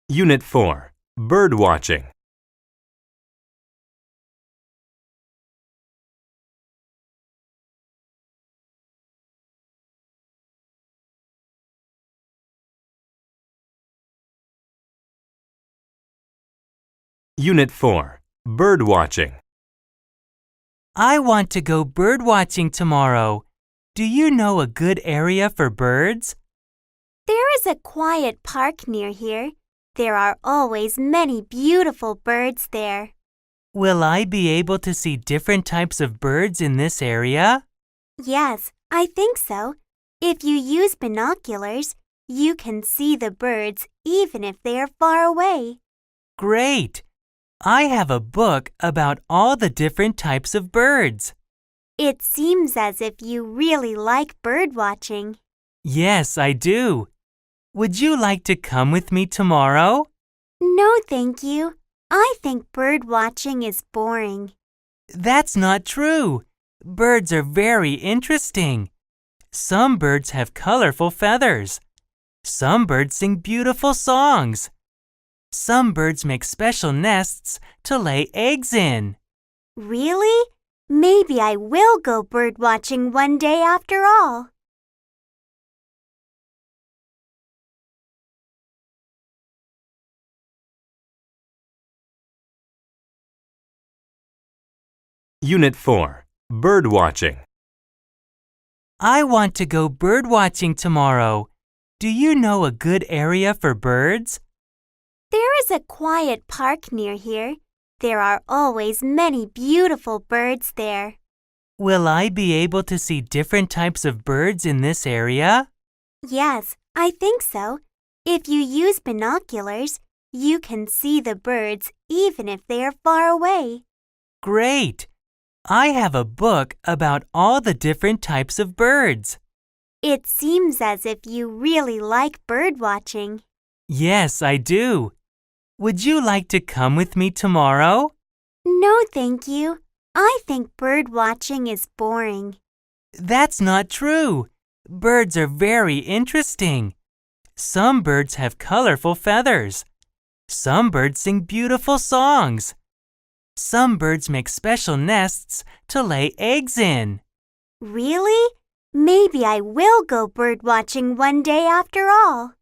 Unit 4. Bird watching. Unit 4. Bird watching. I want to go bird watching tomorrow. Do you know a good area for birds? There is a quiet park near here. There are always many beautiful birds there. Will I be able to see different types of birds in this area? Yes, I think so. If you use binoculars, you can see the birds even if they are far away. Great! I have a book about all the different types of birds. It seems as if you really like bird watching. Yes, I do. Would you like to come with me tomorrow? No, thank you. I think bird watching is boring. That's not true. Birds are very interesting. Some birds have colorful feathers. Some birds sing beautiful songs. Some birds make special nests to lay eggs in. Really? Maybe I will go bird watching one day after all. Unit 4. Bird watching. I want to go bird watching tomorrow. Do you know a good area for birds? There is a quiet park near here. There are always many beautiful birds there. Will I be able to see different types of birds in this area? Yes, I think so. If you use binoculars, you can see the birds even if they are far away. Great! I have a book about all the different types of birds. It seems as if you really like bird watching. Yes, I do. Would you like to come with me tomorrow? No, thank you. I think bird watching is boring. That's not true. Birds are very interesting. Some birds have colorful feathers. Some birds sing beautiful songs. Some birds make special nests to lay eggs in. Really? Maybe I will go bird watching one day after all.